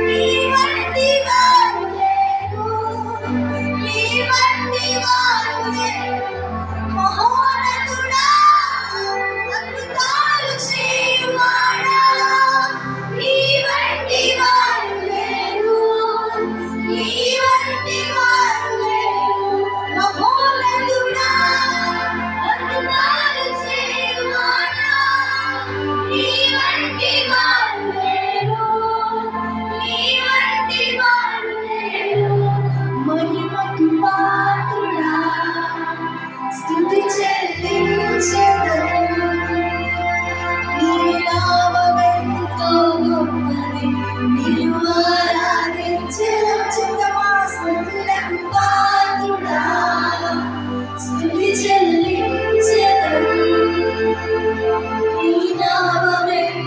నీ వంటి వారు లేరు, నీ వంటి వారు లేరు. మహోన్నతుడా, అద్భుతాలు చేయువాడా, నీ వంటి వారు లేరు, నీ వంటి వారు లేరు. మహోన్నతుడా, అద్భుతాలు చేయువాడా, నీ వంటి వారు లేరు, నీ వంటి వారు లేరు. మహిమకు పాత్రుడా, స్తుతి చెల్లించెదను. నీ నామమెంతో గొప్పది, నిన్ను ఆరాధించెదను. చిత్తమా స్తుతులకు పాత్రుడా, స్తుతి చెల్లించెదను. నీ నామమెంతో